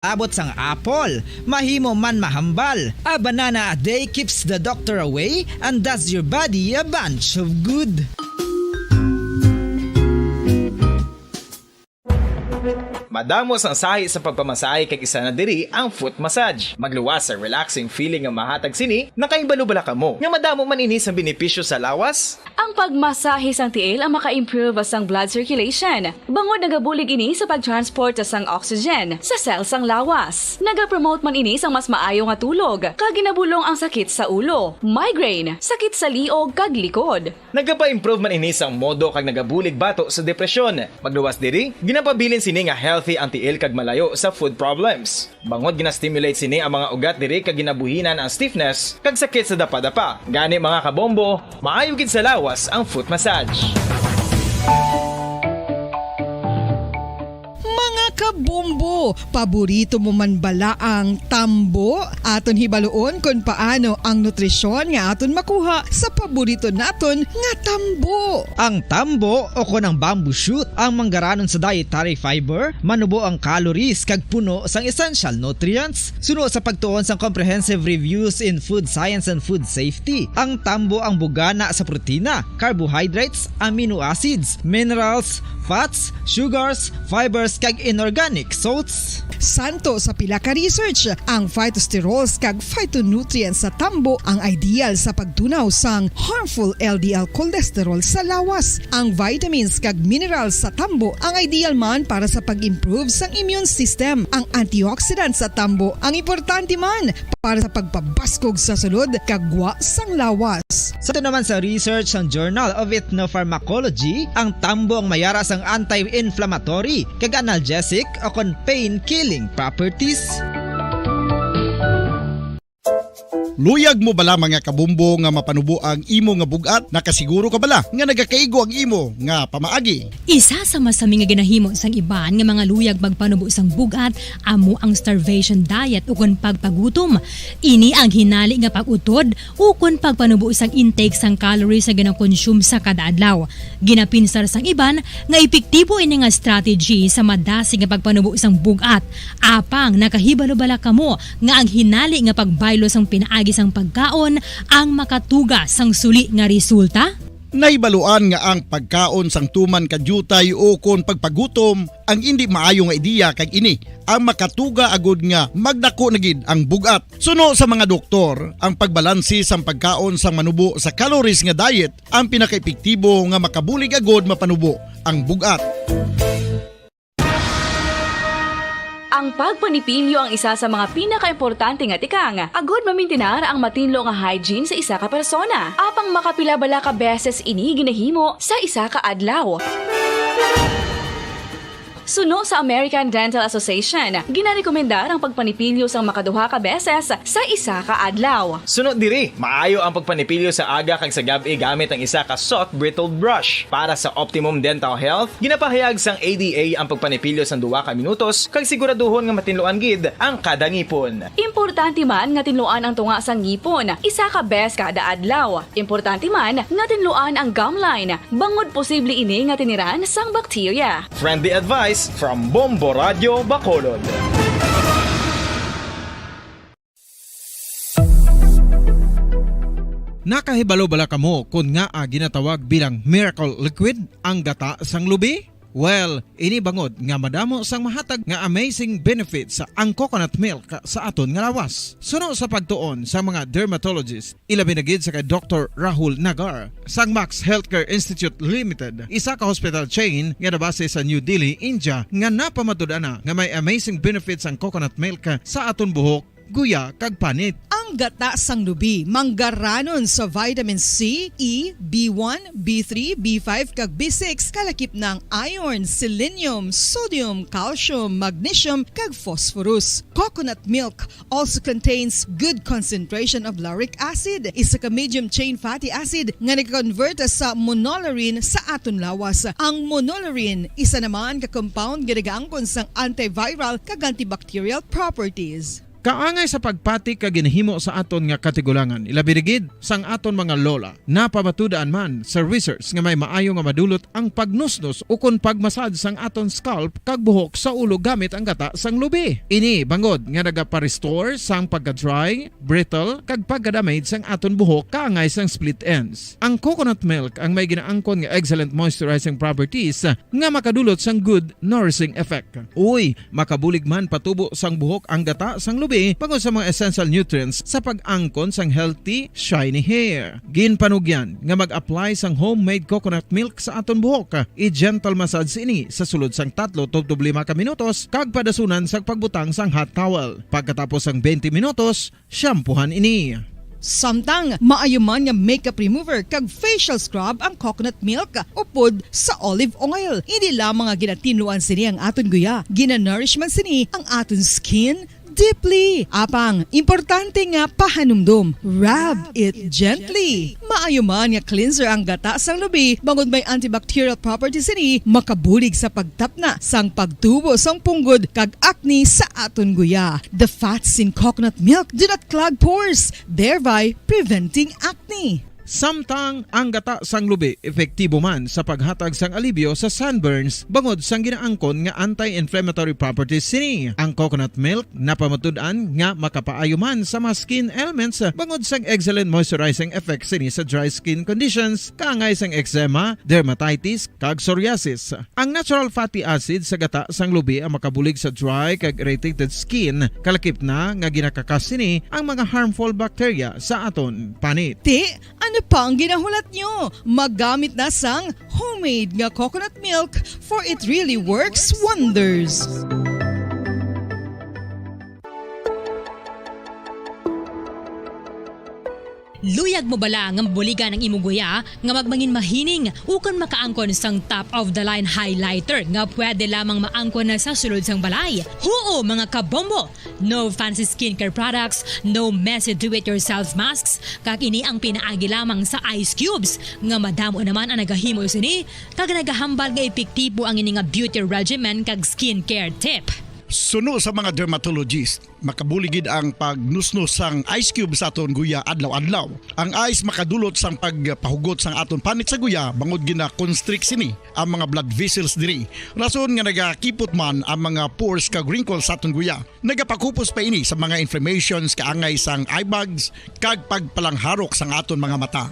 Abot sang apple, mahimo man mahambal. A banana a day keeps the doctor away and does your body a bunch of good. Madamo ang sahi sa pagpamasahe kay isa na diri ang foot massage. Magluwas sa relaxing feeling nga mahatag sini, nakaibalo-bala ka mo. Nga madamo man ini sa benepisyo sa lawas. Ang pagmasahe sang tiil ang maka-improve sang blood circulation. Bangod nagabulig ini sa pag-transport sang oxygen sa cells sang lawas. Nagapromote man ini sang mas maayo nga tulog, kag ginabulong ang sakit sa ulo, migraine, sakit sa liog kag likod. Nagapa-improve man ini sang modo kag nagabulig bato sa depresyon. Magluwas diri, ginapabilin sini nga healthy ang tiil kag malayo sa food problems. Bangod gina-stimulate sini ang mga ugat diri kag ginabuhinan ang stiffness kag sakit sa dapa-dapa. Gani mga kabombo, maayo gid sa lawas ang foot massage. Kabombo, paborito mo man bala ang tambo? Aton hibaloon kung paano ang nutrisyon nga aton makuha sa paborito naton nga tambo. Ang tambo o konang bamboo shoot ang manggaranon sa dietary fiber, manubo ang calories kag puno sang essential nutrients. Suno sa pagtuon sang comprehensive reviews in food science and food safety. Ang tambo ang bugana sa protina, carbohydrates, amino acids, minerals, fats, sugars, fibers kag inorganic salts. Santo sa pila ka research, ang phytosterols kag phytonutrients sa tambo ang ideal sa pagtunaw sang harmful LDL cholesterol sa lawas. Ang vitamins kag minerals sa tambo ang ideal man para sa pag-improve sang immune system. Ang antioxidants sa tambo ang importante man para sa pagpabaskog sa sulod kag gwa sang lawas. Sa ito naman sa research ng Journal of Ethnopharmacology, ang tambo ang mayara sang anti-inflammatory kag analgesic o kon pain-killing properties. Luyag mo bala mga kabumbo nga mapanubo ang imo nga bugat? Nakasiguro ka bala nga nagakaigo ang imo nga pamaagi? Isa sa masami nga ginahimo sang iban nga mga luyag magpanubo sang bugat amo ang starvation diet ukon pagpagutom. Ini ang hinali nga pag-utod ukon pagpanubo sang intake sang calories sa gina-consume sa kada adlaw. Ginapinsar sang iban nga epektibo ini nga strategy sa madasi nga pagpanubo sang bugat. Apang nakahibalo-bala kamo nga ang hinali nga pagbaylo sang pinaagi sang pagkaon ang makatuga sang suli nga resulta? Naibaluan nga ang pagkaon sang tuman kadyutay o kon pagpagutom ang hindi maayo nga ideya kag ini ang makatuga agud nga magdako na gid ang bugat. Suno sa mga doktor, ang pagbalansi sang pagkaon sang manubo sa calories nga diet ang pinakaepektibo nga makabulig agud mapanubo ang bugat. Ang pagpanipilyo ang isa sa mga pinaka-importante nga tikang. Agod mamintinar ang matinlo nga hygiene sa isa ka persona. Apang makapilabala ka beses ini ginahimo sa isa ka adlaw. Suno sa American Dental Association, ginarekomendar ang pagpanipilyo sang makaduha ka beses sa isa ka adlaw. Sunod diri, maayo ang pagpanipilyo sa aga kag sa gabi gamit ang isa ka soft brittled brush. Para sa optimum dental health, ginapahayag sang ADA ang pagpanipilyo sang 2 ka minutos kag siguraduhon nga matinluan gid ang kada ngipon. Importante man nga tinluan ang tunga sang ngipon, isa ka bes kada adlaw. Importante man nga tinluan ang gum line, bangod posible ini nga tiniran sang bakterya. Friendly advice from Bombo Radio Bacolod. Nakahibalo-bala kamo kung nga ginatawag bilang miracle liquid ang gata sang lubi? Well, ini bangod nga madamo sang mahatag nga amazing benefits sa ang coconut milk sa aton nga lawas. Suno sa pagtuon sa mga dermatologist, ilabi na gid sa kay Dr. Rahul Nagar sang Max Healthcare Institute Limited, isa ka hospital chain nga nabase sa New Delhi, India, nga napamatud-ana nga may amazing benefits ang coconut milk sa aton buhok, guya kag panit. Ang gata sang lubi manggaranon sa vitamin C, E, B1, B3, B5 kag B6 kalakip ng iron, selenium, sodium, calcium, magnesium kag phosphorus. Coconut milk also contains good concentration of lauric acid, isa ka medium chain fatty acid nga nag-convert sa monolarin sa aton lawas. Ang monolarin isa naman ka compound nga nagaangkon sang antiviral kag antibacterial properties. Kaangay sa pagpati ka ginhimo sa aton nga katigulangan, ilabirigid sang aton mga lola. Napamatudaan man sa research nga may maayo nga madulot ang pagnusnos o kon pagmasad sang aton scalp kag buhok sa ulo gamit ang gata sang lubi. Ini bangod nga nagapa-restore sang pagka-dry, brittle kag pagka-damage sang aton buhok kaangay sang split ends. Ang coconut milk ang may ginaangkon nga excellent moisturizing properties nga makadulot sang good nourishing effect. Uy, makabulig man patubo sang buhok ang gata sang lubi bangod sa mga essential nutrients sa pag-angkon sang healthy, shiny hair. Ginpanugyan nga mag-apply sang homemade coconut milk sa aton buhok. I-gentle massage ini sa sulod sang 3 to 5 ka minutos kag padasunan sang pagbutang sang hot towel. Pagkatapos sang 20 minutos, shampoohan ini. Samtang maayo man nga makeup remover kag facial scrub ang coconut milk upod sa olive oil. Hindi lamang nga ginatinuan sini ang aton guya, ginanourish man sini ang aton skin deeply. Apang, importante nga pahanumdum. Rub it gently. Maayo man nga cleanser ang gata sang lubi, bangod may antibacterial properties ini, makabulig sa pagtapna sang pagtubo sang punggod kag acne sa aton guya. The fats in coconut milk do not clog pores, thereby preventing acne. Samtang ang gata sang lubi epektibo man sa paghatag sang alibyo sa sunburns bangod sang ginaangkon nga anti-inflammatory properties sini. Ang coconut milk napamatud-an nga makapaayo man sa mga skin ailments bangod sang excellent moisturizing effect sini sa dry skin conditions kaangay sang eczema, dermatitis kag psoriasis. Ang natural fatty acid sa gata sang lubi ang makabulig sa dry kag irritated skin, kalakip na nga ginakakas sini ang mga harmful bacteria sa aton panit. Ano pa ang ginahulat nyo? Maggamit na sang homemade nga coconut milk for it really works wonders. Luyag mo bala nga mabuligan ang imong guya nga magmangin mahining ukon makaangkon sang top of the line highlighter nga pwede lamang maangkon na sa sulod sang balay. Huo mga kabombo! No fancy skincare products, no messy do-it-yourself masks, kag ini ang pinaagi lamang sa ice cubes nga madamo naman ang nagahimo sini kag nagahambal nga epektibo ang ini nga beauty regimen kag skincare tip. Suno sa mga dermatologist, makabuligid ang pagnusnos sang ice cube sa aton guya adlaw-adlaw. Ang ice makadulot sang pagpahugot sang aton panit sa guya bangod gina-constrict sini ang mga blood vessels diri. Rason nga nagakipot man ang mga pores kag wrinkles sa aton guya. Nagapakupos pa ini sa mga inflammations kaangay sang eye bags kag pagpalangharok sang aton mga mata.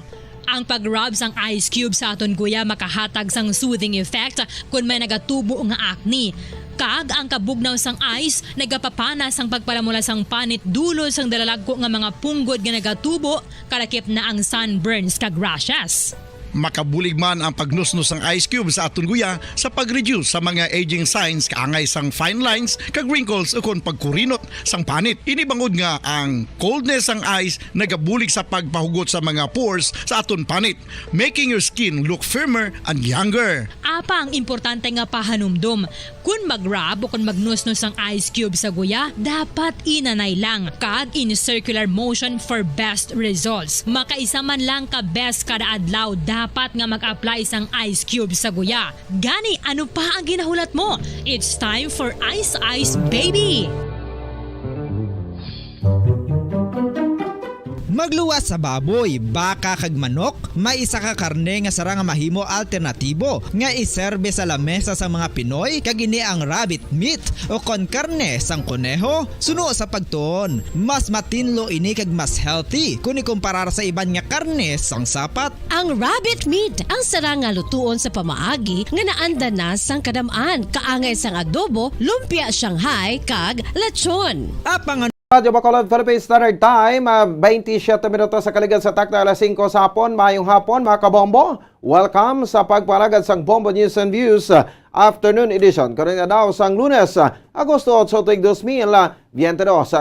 Ang pag-rub sang ice cube sa aton guya makahatag sang soothing effect kung may nagatubo nga acne. Kag ang kabugnaw sang ice nagapapana sang pagpalamula sang panit dulo sang dalalagko nga mga punggod nga nagatubo kalakip na ang sunburns kag rashes. Makabulig man ang pagnusnos ng ice cube sa aton guya sa pag-reduce sa mga aging signs kaangay sang fine lines kag wrinkles ukon pagkurinot sang panit. Ini bangod nga ang coldness sang ice nagabulig sa pagpahugot sa mga pores sa aton panit, making your skin look firmer and younger. Apang importante nga pahanumdum, kung mag-rub o kung magnusnos ang ice cube sa guya, dapat inanay lang kag in circular motion for best results. Makaisa man lang ka best kada adlaw dapat nga mag-apply sang ice cube sa guya. Gani, ano pa ang ginahulat mo? It's time for Ice Ice Baby! Magluwas sa baboy, baka kag manok, may isa ka karne nga sara nga mahimo alternatibo nga iserbe sa lamesa sa mga Pinoy kag ini ang rabbit meat o kon karne sang kuneho. Suno sa pagtuon, mas matinlo ini kag mas healthy kung ikumparar sa iban nga karne sang sapat. Ang rabbit meat ang sara nga lutuon sa pamaagi nga naanda na sang kadamaan, kaangay sang adobo, lumpia Shanghai kag lechon. Apang Radyo Bacolod Philippine Standard Time, 27 minutos sa kaligad sa takta alas 5 sa hapon. Mayong hapon mga kabombo. Welcome sa pagpalagad sang Bombo News and Views Afternoon Edition. Karon nga daw sang Lunes, Agosto 8, 2022.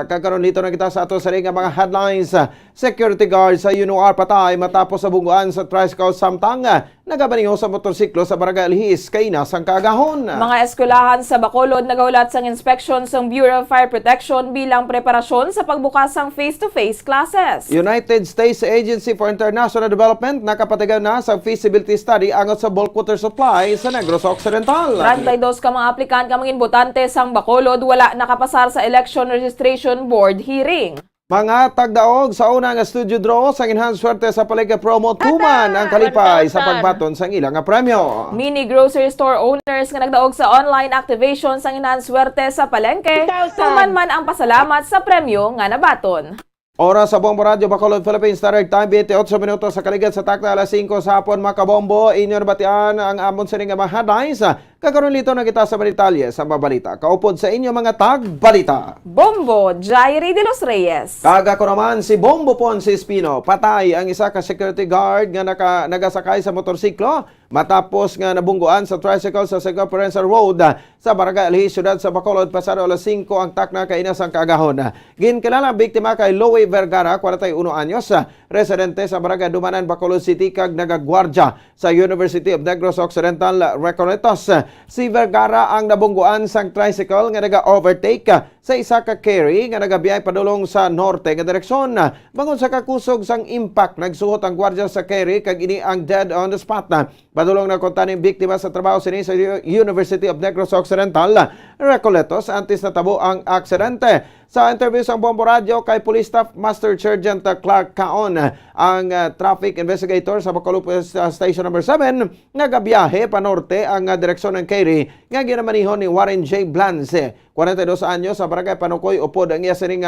Kakaroon dito na kita sa ato sa nga mga headlines. Security guard sa UNOR patay matapos sa bunguan sa tricycle samtang nagabaningo sa motorsiklo sa Barangay Alhis, Kainas ang Kagahon. Mga eskwelahan sa Bacolod nagaulat sang inspection sang Bureau of Fire Protection bilang preparasyon sa pagbukas sang face-to-face classes. United States Agency for International Development nakapatigan na sa physical feasibility study angot sa bulk water supply sa Negros Occidental. 32 ka mga aplikant ka mga botante sang Bacolod wala nakapasar sa Election Registration Board hearing. Mga tagdaog sa una nga studio draw sa enhanced swerte sa Paligya Promo tuman ang kalipay sa pagbaton sang ilang nga premyo. Mini grocery store owners nga nagdaog sa online activation sang enhanced swerte sa palengke, tuman man ang pasalamat sa premyo nga nabaton. Oras sa Bombo Radio Bacolod Philippines Standard Time 28 minutos sa kaligid sa takta alas 5 sa hapon mga kabombo. Inyo nabatian ang amon sa nga mga headlines. Kakaroon lito na kita sa detalye sa babalita. Kaupod sa inyo mga tag-balita. Bombo Jairi de los Reyes. Kaga ko naman si Bombo Ponce Espino. Patay ang isa ka security guard nga nagasakay sa motorsiklo matapos nga nabungguan sa tricycle sa Sega Perenza Road sa Barangay Alhi, Ciudad sa Bacolod. Pasado alas 5 ang takna kay inas ang kaagahon. Ginkilala ang biktima kay Louie Vergara, 41 anyos, residente sa Barangay Dumanan, Bacolod City, kag nagagwardya sa University of Negros Occidental, Recoletos. Si Vergara ang nabungguan sang tricycle nga naga-overtake sa isa ka carry nga nagabiyay padulong sa norte nga direksyon. Bangon sa kakusog sang impact, nagsuhot ang gwardya sa carry kag ini ang dead on the spot. Padulong na konta ng biktima sa trabaho sini sa University of Negros Occidental, Recoletos, antes natabo ang aksidente. Sa interview sa Bombo Radio kay Police Staff Master Sergeant Clark Caon, ang traffic investigator sa Bacolod Station number 7, nagabiyahe pa norte ang direksyon ng carry nga ginamanihon ni Warren J. Blance, 42 anyos, sa Barangay Panukoy. Upod ang iya sining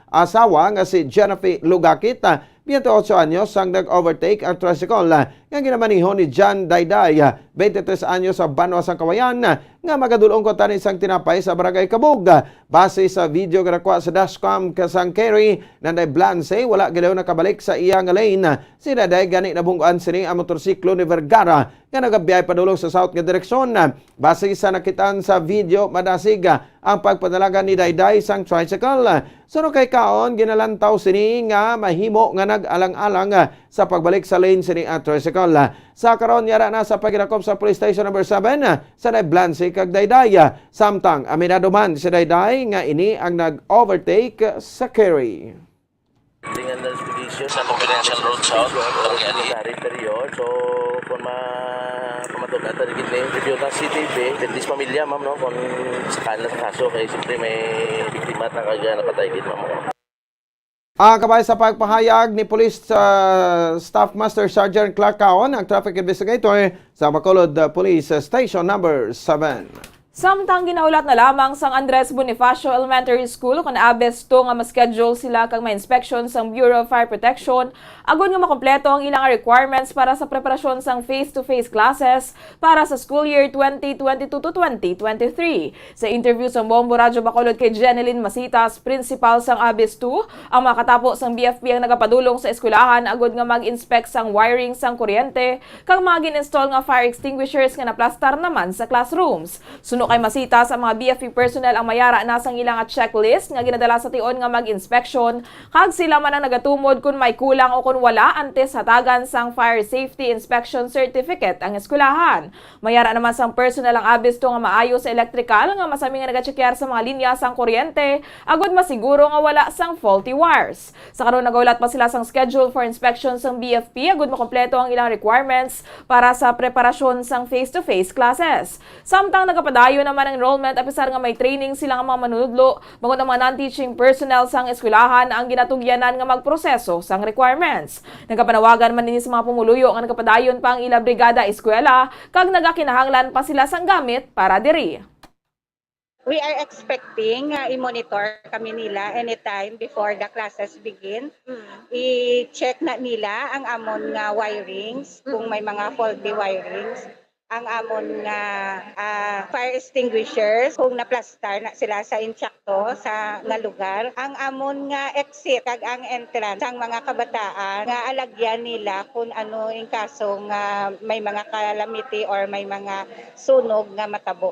asawa nga si Jennifer Lugakit, 28 anyos, ang nag-overtake ang tricycle nga ginamanihon ni John Dayday, 23 anyos, sa Banwa sang Kawayan, nga magadulong ko tanin sang tinapay sa Barangay Kabug. Base sa video nga nakuha sa dashcam kasang carry, nanday Blance wala gilaw nakabalik sa iyang lane. Si Dayday gani nabungguan sini ang motorsiklo ni Vergara nga nagabiyay padulong sa south nga direksyon. Base sa nakitaan sa video, madasig ang pagpadalaga ni Dayday sang tricycle. Suno kay Kaon, ginalantaw sini nga mahimo nga nag-alang-alang sa pagbalik sa lane sini ang tricycle. Sa karon yara na sa pagidakop sa police station number 7 sa Blance kag Dayday. Samtang aminado man si Dayday nga ini ang nag-overtake sa carry. Dengan expedition sa confidential road south ang yani interior, so kung pamatugan ta digit ni video ng CTV dis pamilya ma'am no kung sakala sa kaso kay siyempre may biktima ta kag napatay gid ma'am. Kabay sa pagpahayag ni Police Staff Master Sergeant Clark Caon, ang traffic investigator sa Bacolod Police Station number 7. Samtang ginaulat na lamang sang Andres Bonifacio Elementary School kung abesto nga ma-schedule sila kag ma-inspection sang Bureau of Fire Protection agon nga makompleto ang ilang requirements para sa preparasyon sang face-to-face classes para sa school year 2022 to 2023. Sa interview sa Bombo Radio Bacolod kay Jeneline Masitas, principal sang abesto, ang makatapo sang BFP ang nagapadulong sa eskwelahan agod nga mag-inspect sang wiring sang kuryente kag mag-install nga fire extinguishers nga naplastar naman sa classrooms. Suno kay Masitas, ang mga BFP personnel ang mayara na sang ilang checklist nga ginadala sa tion nga mag-inspection kag sila man ang nagatumod kung may kulang o kung wala antes hatagan sang Fire Safety Inspection Certificate ang eskwelahan. Mayara naman sang personnel ang abesto nga maayo sa electrical nga masami nga nagachekyar sa mga linya sang kuryente agud masiguro nga wala sang faulty wires. Sa karon nagaulat pa sila sang schedule for inspection sang BFP agud makompleto ang ilang requirements para sa preparasyon sang face-to-face classes. Samtang nagapadayon naman ang enrollment apisar nga may training sila nga mga manunudlo bangod ang mga non-teaching personnel sang eskwelahan ang ginatugyanan nga magproseso sang requirements. Nagapanawagan man din sa mga pumuluyo nga nagapadayon pa ang ila brigada eskwela kag nagakinahanglan pa sila sang gamit para diri. We are expecting i-monitor kami nila anytime before the classes begin. I-check na nila ang amon nga wirings kung may mga faulty wirings. Ang amon nga fire extinguishers kung naplastar na sila sa insyakto sa nga lugar. Ang amon nga exit kag ang entrance sang mga kabataan nga alagyan nila kung ano in kaso nga may mga calamity or may mga sunog nga matabo.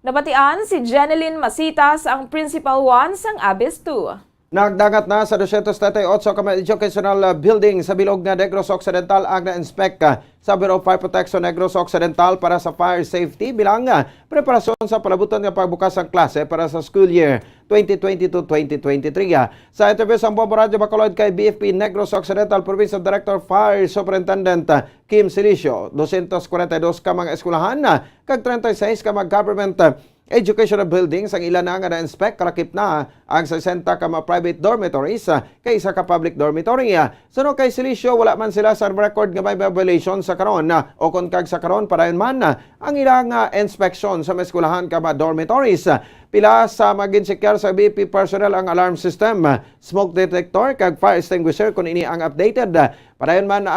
Nabatian si Jeneline Masitas, ang Principal 1 sang ABES 2. Nagdagat na sa 238 ka mga educational building sa bilog nga Negros Occidental ang na-inspect sa Bureau of Fire Protection Negros Occidental para sa fire safety bilang preparasyon sa palabutan ng pagbukas ng klase para sa school year 2022-2023. Sa interview sa Bombo Radio Bacolod kay BFP Negros Occidental Provincial Director Fire Superintendent Kim Silicio, 242 ka mga eskwelahan kag 36 ka mga government educational buildings ang ilan nga na-inspect, kalakip na ang 60 ka mga private dormitories kay isa ka public dormitory. Suno kay Silicio, wala man sila sa record nga may violation sa karon o kung kag sa karon padayon man ang ilang inspection sa mga eskwelahan ka mga dormitories. Pila sa mag-insecure sa BP personnel ang alarm system, smoke detector kag fire extinguisher kung ini ang updated. Padayon man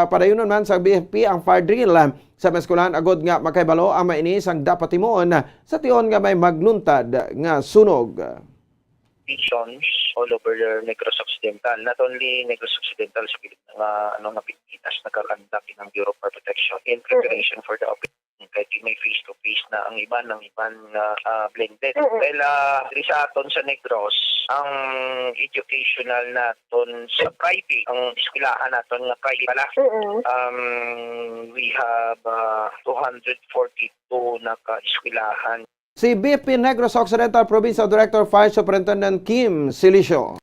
padayonon man sa BFP ang fire drill sa meskulan agod nga makaibalo ang mainis ang dapat timuon sa tion nga may magluntad nga sunog. Stations all over the Negros Occidental, not only Negros Occidental sa pilit ng Pilipinas nagkakandak ng Bureau of Fire Protection in preparation for the opening kahit may face-to-face na ang iban blended. Dahil sa aton sa Negros, ang educational naton sa private, ang eskwelahan naton nga private pala, we have 242 na ka-eskwelahan. Si BFP Negros Occidental Provincial Director Fire Superintendent Kim Silicio.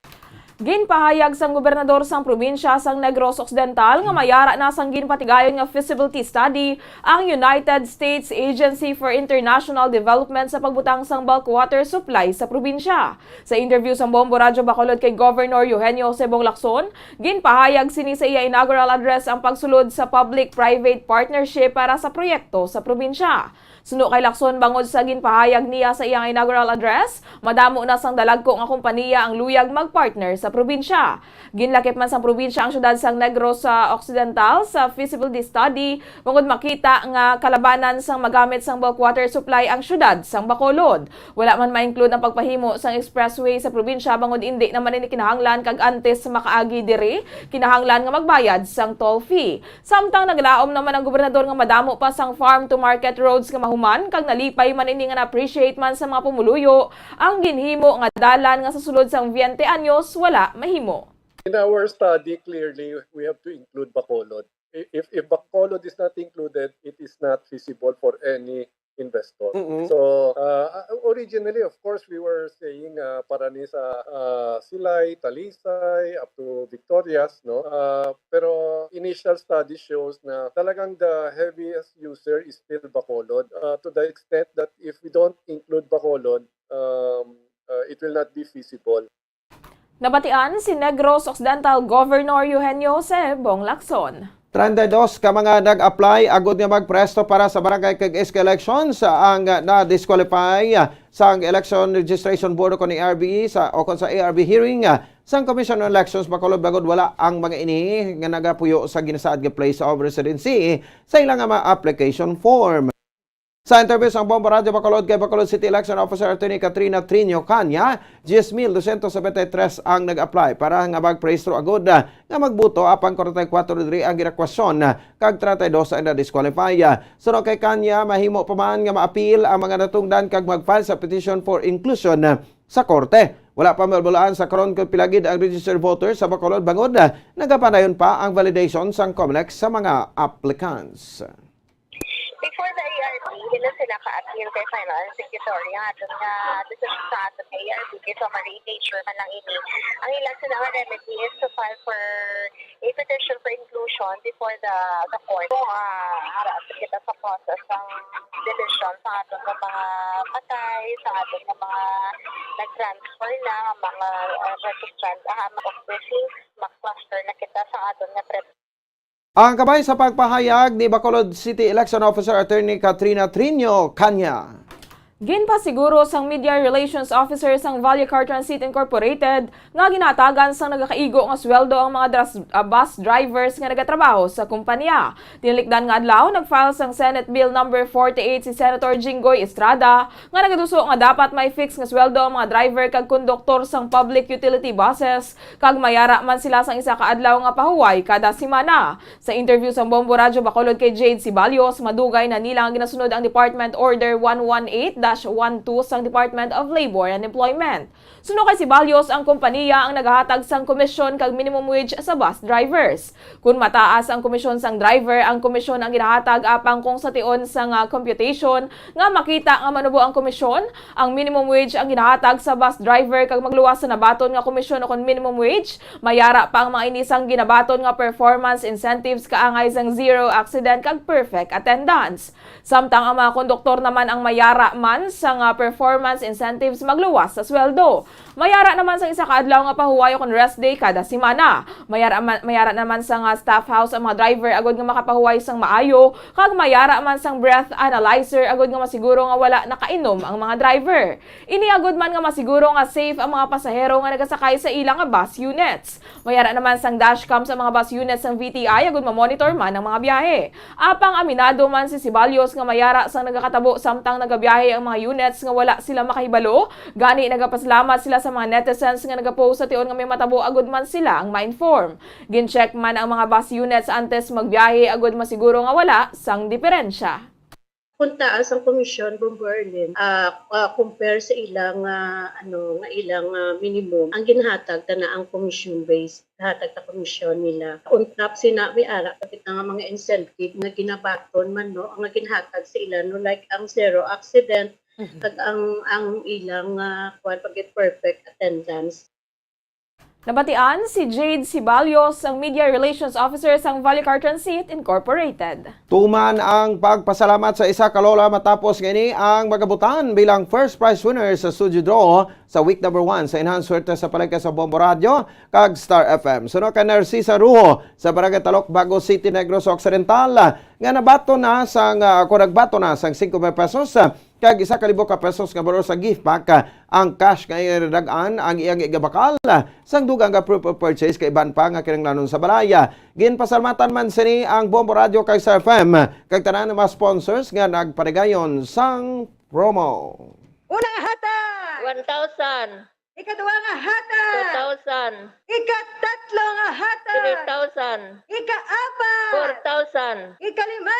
Ginpahayag sang gobernador sang probinsya sang Negros Occidental nga mayara na sang ginpatigayon nga feasibility study ang United States Agency for International Development sa pagbutang sang bulk water supply sa probinsya. Sa interview sa Bombo Radio Bacolod kay Governor Eugenio Cebong Lacson, ginpahayag sini sa iya inaugural address ang pagsulod sa public-private partnership para sa proyekto sa probinsya. Suno kay Lacson bangod sa ginpahayag niya sa iyang inaugural address, madamo na sang dalagko nga kompanya ang luyag magpartner sa probinsya. Ginlakip man sa probinsya ang syudad sang Negros Occidental sa feasibility study bangod makita nga kalabanan sang magamit sang bulk water supply ang syudad sang Bacolod. Wala man ma-include ang pagpahimo sang expressway sa probinsya bangod indi naman ini kinahanglan kag antes makaagi diri kinahanglan nga magbayad sang toll fee. Samtang naglaom naman ang gobernador nga madamo pa sang farm to market roads nga human kag nalipay man ini nga na-appreciate man sa mga pumuluyo ang ginhimo nga dalan nga sa sulod sang 20 anyos wala mahimo. In our study, clearly we have to include Bacolod. If Bacolod is not included, it is not feasible for any investor. So originally, of course, we were saying parani sa Silay, Talisay, up to Victorias, no? Pero initial study shows na talagang the heaviest user is still Bacolod. To the extent that if we don't include Bacolod, it will not be feasible. Nabatian si Negros Occidental Governor Eugenio Cebong Lacson. 32 ka mga nag-apply agud nga magpresto para sa barangay kag SK elections ang na-disqualify sa election registration board ko ni ARB sa ARB hearing sa Commission on Elections Bacolod bagod wala ang mga ini nga nagapuyo sa ginasaad nga place of residency sa ilang mga application form. Sa interview sa Bombo Radio Bacolod kay Bacolod City Election Officer Attorney Katrina Trinio Canya, 10,273 ang nag-apply para nga mag-presto agud nga magbuto apang 44 diri ang girakwasyon kag 32 ang na-disqualify. Suno kay Canya, mahimo pa man nga ma-appeal ang mga natungdan kag mag-file sa petition for inclusion sa korte. Wala pa mabulaan sa karon kung pilagid ang registered voters sa Bacolod bangod nagapadayon pa ang validation sang COMELEC sa mga applicants. Before the ARB, hindi sila ka-appeal kay final executory nga doon nga decision sa ato kay ARB kay summary nature man lang ini. Ang ilang sila nga remedy is to file for a petition for inclusion before the court. Harap kita sa process ng decision sa ato ng mga patay, sa ato ng mga nag-transfer na, mga registrant, of things, mag-cluster na kita sa ato na Ang kabay sa pagpahayag ni Bacolod City Election Officer Attorney Katrina Trinio Canya. Ginpasiguro sang Media Relations Officer sang Valle Car Transit Incorporated nga ginatagan sang nagakaigo nga sweldo ang mga bus drivers nga nagatrabaho sa kumpanya. Tinilikdan nga adlaw nagfile sang Senate Bill number 48 si Senator Jinggoy Estrada nga nagaduso nga dapat may fix nga sweldo ang mga driver kag konduktor sang public utility buses kag mayara man sila sang isa ka adlaw nga pahuway kada semana. Sa interview sa Bombo Radio Bacolod kay Jade Sibalios, madugay na nila nga ginasunod ang Department Order 118 1-12 sang Department of Labor and Employment. Suno kay Ceballos, ang kompanya ang naghatag sang komisyon kag minimum wage sa bus drivers. Kung mataas ang komisyon sang driver, ang komisyon ang ginahatag apang kung sa tion sang computation nga makita nga manubo ang komisyon, ang minimum wage ang ginahatag sa bus driver kag magluwas sa nabaton nga komisyon o kon minimum wage, mayara pa ang mga inisang ginabaton nga performance incentives kaangay sang zero accident kag perfect attendance. Samtang ang mga konduktor naman ang mayara man sa performance incentives magluwas sa sweldo. Mayara naman sa isa ka adlaw nga pahuwayo kon rest day kada semana. Mayara naman sa staff house ang mga driver agod nga makapahuway sang maayo, kag mayara man sang breath analyzer agod nga masiguro nga wala nakainom ang mga driver. Ini agod man nga masiguro nga safe ang mga pasahero nga nagasakay sa ilang nga bus units. Mayara naman sang dashcam sa mga bus units ng VTI agod ma-monitor man ang mga biyahe. Apang aminado man si Ceballos nga mayara sang nagakatabo samtang nagabiyahe ang mga units nga wala sila makahibalo, gani nagapasalamat sila sa mga netizens nga nagapost sa tion nga may matabo agud man sila ang ma-inform. Gincheck man ang mga bus units antes magbiyahe agud masiguro nga wala sang diferensya. Kung taas ang komisyon kung Berlin compare sa ilang ilang minimum ang ginhatag na ang commission based hatag ta komisyon nila on top sinabi ara kapit nga mga incentive nga ginabaton man no ang ginhatag sa ilan no like ang zero accident kag ang ilang pag perfect attendance. Nabatian si Jade Ceballos, ang Media Relations Officer sang Valleycar Transit Incorporated. Tuman ang pagpasalamat sa isa ka lola matapos ngini ang magabutan bilang first prize winner sa studio draw sa week number 1 sa Enhanced Swerte sa Palengke sa Bombo Radio kag Star FM. Suno ka Narcisa Ruho sa Barangay Talok, Bago City, Negros Occidental nga nabato na sang nagbato na sang 5,000 pesos kag 1,000 ka pesos nga baro sa gift pack ang cash nga iradagan ang iyang igabakal sang dugang nga proof of purchase kay iban pa nga kinahanglanon sa balaya. Ginpasalamatan man sini ang Bombo Radio kag Star FM kag tanan mga sponsors nga nagpadayon sang promo. Unang hata! 1,000. Ikaduwa nga hata! 2,000. Ikatatlo nga hata! 3,000. Ikaapat! 4,000. Ikalima!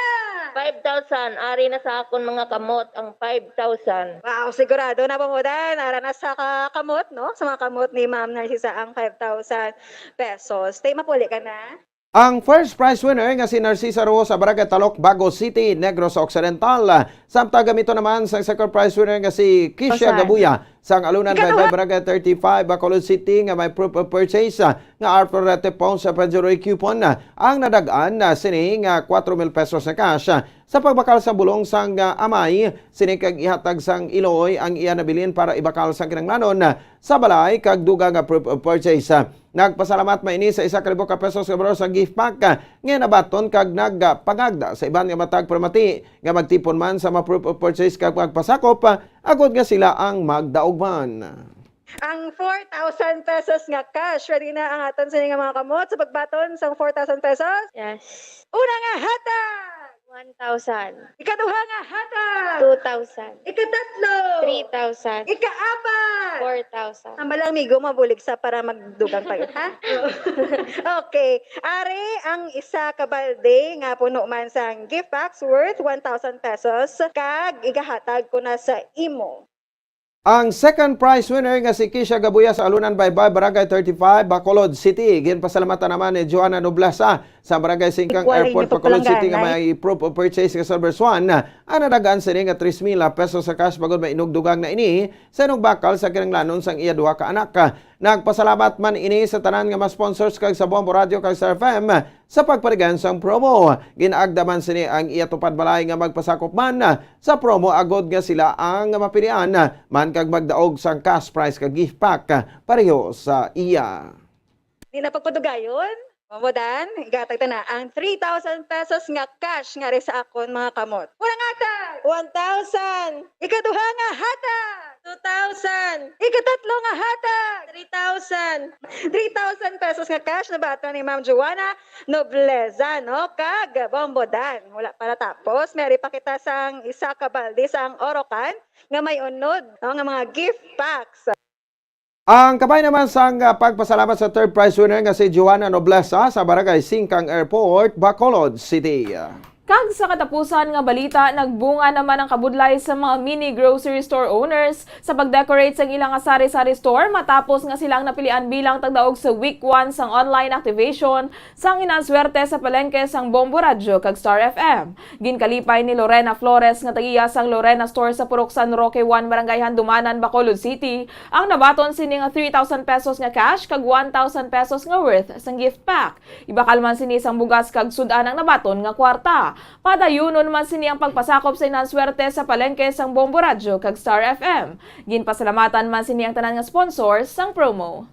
5,000. Ari na sa akon mga kamot ang 5,000. Wow, sigurado na po mo dahil naranas sa kamot, no? Sa mga kamot ni Ma'am Narcisa ang 5,000 pesos. Tay, mapuli ka na? Ang first prize winner nga si Narcisa Ruho sa Barangay Talok, Bago City, Negros Occidental. Samtang gamito naman sa second prize winner nga si Kisha Gabuya sa Alunan by Barangay 35, Bacolod City nga may proof of purchase nga Arthur Pong sa Pajero coupon ang nadagaan na sini nga 4,000 pesos na cash. Sa pagbakal sa bulong sang amay, sini kag ihatag sang Iloy ang iya nabilin para ibakal sang kinanglanon sa balay kag duga nga proof of purchase. Nagpasalamat maini sa 1,000 ka pesos nga baro sa gift pack nga nabaton kag nagpangagda sa iban nga matag permati nga magtipon man sa ma-proof of purchase kag magpasakop agod nga sila ang magdaogman. Ang 4,000 pesos nga cash, ready na ang aton sa nga mga kamot sa pagbaton sa 4,000 pesos? Yes. Una nga hata! 1,000. Ikaduha nga hata! 2,000. Ikatatlo! 3,000. Ikaapat! 4,000. Ang malamigo mabulig sa para magdugang pa ha? Okay. Ari ang isa ka balde nga puno man sang gift packs worth 1,000 pesos kag igahatag ko na sa imo. Ang second prize winner nga si Kisha Gabuya sa Alunan Baybay, Barangay 35, Bacolod City. Ginpasalamatan naman ni Joanna Noblasa sa Barangay Singkang Airport, Bacolod City nga may proof of purchase nga Silver Swan. Ang nadagaan sini nga 3,000 pesos sa cash bagod may inugdugang na ini sa bakal sa kinanglanon sang iya duha ka anak. Nagpasalamat man ini sa tanan nga mga sponsors kag sa Bombo Radio kag Star FM sa pagparigan sang promo. Ginaagda man sini ang iya tupad balay nga magpasakop man sa promo agod nga sila ang mapilian man kag magdaog sang cash prize kag gift pack pareho sa iya. Di na pagpadugayon? Mamodan, igatag na ang 3,000 pesos nga cash nga rin sa akon mga kamot. Unang hatag! 1,000! Ikaduha nga hatag! 2,000! Ikatatlo nga hatag! 3,000! 3,000 pesos nga cash na bato ni Ma'am Joanna Nobleza, no? Kag bombodan. Wala para tapos. Meri pa kita sang isa ka balde sang Orocan nga may unod, no? Nga mga gift packs. Ang kabay naman sang pagpasalamat sa third prize winner nga si Joanna Noblesa sa Barangay Singkang Airport, Bacolod City. Kag sa katapusan nga balita, nagbunga naman ang kabudlay sa mga mini grocery store owners sa pag-decorate sa ilang sari-sari store matapos nga silang napilian bilang tagdaog sa week 1 sang online activation sang inanswerte sa palengke sang Bombo Radio kag Star FM. Ginkalipay ni Lorena Flores nga tagiya sang Lorena Store sa Purok San Roque 1 Barangay Handumanan, Bacolod City ang nabaton sini nga 3,000 pesos nga cash kag 1,000 pesos nga worth sang gift pack. Ibakal man sini sang bugas kag sudan ang nabaton nga kwarta. Padayunon man sini ang pagpasakop sa inanswerte sa palengke sang Bombo Radio kag Star FM. Ginpasalamatan man sini ang tanan nga sponsors sang promo.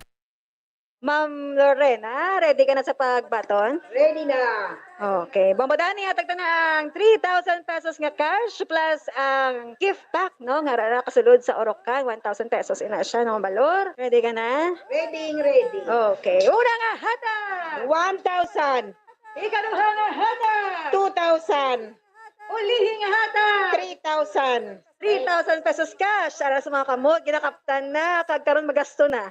Ma'am Lorena, ready ka na sa pagbaton? Ready na. Okay. Bombodani, hatag na ang 3,000 pesos nga cash plus ang gift pack, no? Nga rara kasulod sa Orocan, 1,000 pesos ina siya, no? Balor. Ready ka na? Ready. Okay. Una nga hatag! 1,000. Ikaduha nga hatag! 2,000. Ulihin nga hatag! 3,000. 3,000 pesos cash. Ara sa mga kamot, ginakaptan na, kagkaroon magasto na.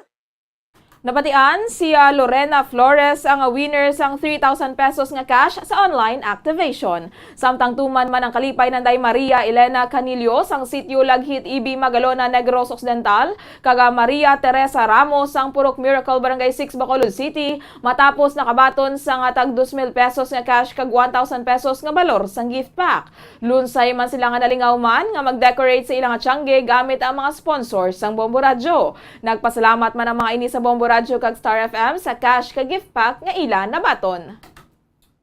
Napatian si Lorena Flores ang winner sang 3,000 pesos nga cash sa online activation. Samtang tuman man ang kalipay ng Day Maria Elena Canillo sang sitio Laghit Ibi Magalona, Negros Occidental, kaga Maria Teresa Ramos sang Purok Miracle Barangay 6 Bacolod City matapos nakabaton sang tag 2,000 pesos nga cash kag 1,000 pesos nga balor sang gift pack. Lunsay man sila nga nalingaw man nga mag-decorate sa ilang tiyangge gamit ang mga sponsors sang Bombo Radio. Nagpasalamat man ang mga ini sa Bombo Radio kag Star FM sa cash kag gift pack nga ila nabaton.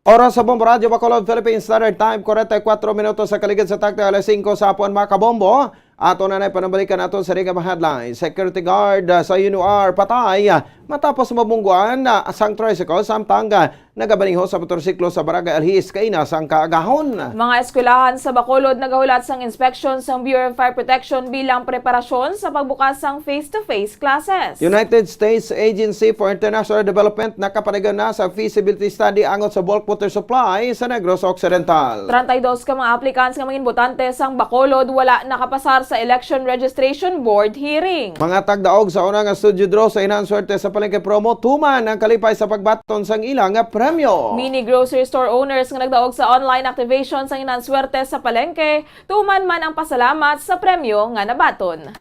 Oras sa Bombo Radio Bacolod, Philippine Standard Time, 44 minutos sa kaligid sa takta, alas 5 sa hapon mga kabombo. Ato na panambalikan nato sa Riga Headline. Security guard sa UNR patay matapos mabungguan sang tricycle samtang nagabaninho sa motorsiklo sa Barangay Alhis kaina sang kaagahon. Mga eskwelahan sa Bacolod nagahulat sang inspection sang Bureau of Fire Protection bilang preparasyon sa pagbukas sang face-to-face classes. United States Agency for International Development nakapanagan na sa feasibility study angot sa bulk water supply sa Negros Occidental. 32 ka mga applicants nga mga botante sang Bacolod wala nakapasar sa Election Registration Board hearing. Mga tagdaog sa unang studio draw sa inanswerte sa palengke promo tuman ang kalipay sa pagbaton sang ilang premyo. Mini grocery store owners nga nagdaog sa online activation sang inanswerte sa palengke tuman man ang pasalamat sa premyo nga nabaton.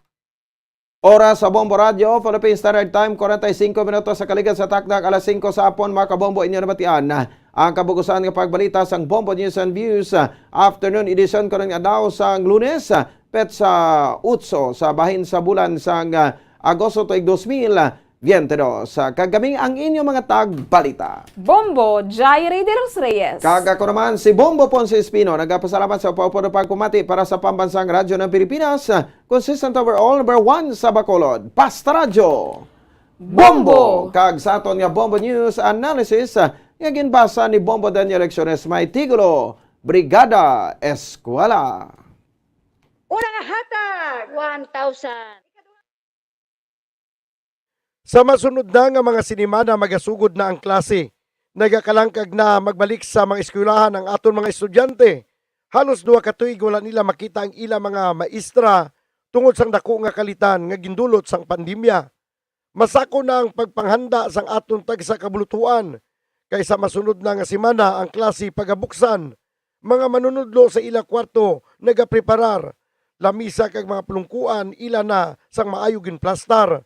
Oras sa Bombo Radio, Philippine Standard Time, 45 minutos sa kaligid sa takdak, alas 5 sa hapon mga kabombo, inyo nabatian ang kabugusan ng pagbalita sang Bombo News and Views afternoon edition ko ng adaw sang Lunes, pet sa utso sa bahin sa bulan sang Agosto 2022 sa kagaming ang inyong mga tagbalita. Bombo Jairi de los Reyes. Kagako naman si Bombo Ponce Espino. Nagpasalamat sa paupo pagpumati para sa pambansang radyo ng Pilipinas. Consistent overall, number 1 sa Bacolod. Pasta Radyo. Bombo! Kag sa aton nga Bombo News Analysis, nga ginbasa ni Bombo Daniel Lecciones may tigulo, Brigada Eskwela. Una nga hatag! 1,000. Sa masunod na nga mga sinimana magasugod na ang klase. Nagakalangkag na magbalik sa mga eskwelahan ang aton mga estudyante. Halos 2 ka tuig wala nila makita ang ila mga maestra tungod sang dako nga kalitan nga gindulot sang pandemya. Masako na ang pagpanghanda sang aton tag sa kabulutuan. Kaysa masunod na nga semana ang klase pagabuksan. Mga manunudlo sa ila kwarto nagapreparar. Lamisa kag mga plungkuan ila na sang maayo ginplastar.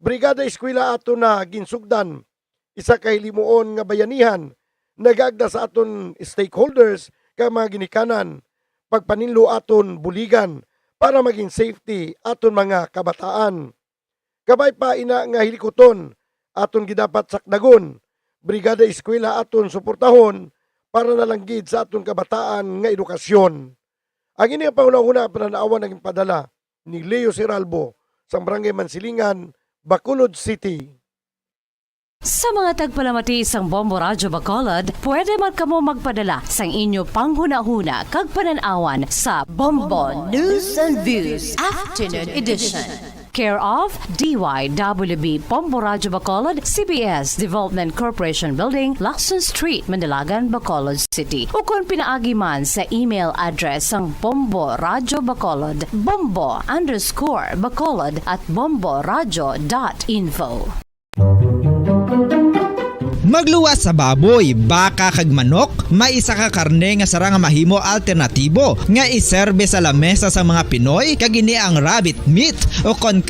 Brigada Eskwela ato na ginsugdan, isa kay limuon nga bayanihan, nagagda sa aton stakeholders kay mga ginikanan, pagpaninlo aton buligan para maging safety aton mga kabataan. Kabay pa ina nga hilikoton, aton gidapat sakdagon, Brigada Eskwela aton suportahon para nalanggid sa aton kabataan nga edukasyon. Ang ini ang pangunahuna pananaawan naging padala ni Leo Seralbo sa Barangay Mansilingan, Bacolod City. Sa mga tagpalamati sang Bombo Radio Bacolod, pwede man kamo magpadala sang inyo panghuna-huna kag pananawan sa Bombo News and Views Afternoon Edition. Care of DYWB Bombo Radio Bacolod, CBS Development Corporation Building, Lacson Street, Mandilagan, Bacolod City. O kung pinaagi man sa email address ang Bombo Radio Bacolod, bombo_bacolod@bomboradio.info. Magluwas sa baboy, baka kag manok, maisa ka karne nga sara nga mahimo alternatibo nga iserbe sa lamesa sa mga Pinoy kag ini ang rabbit meat o kon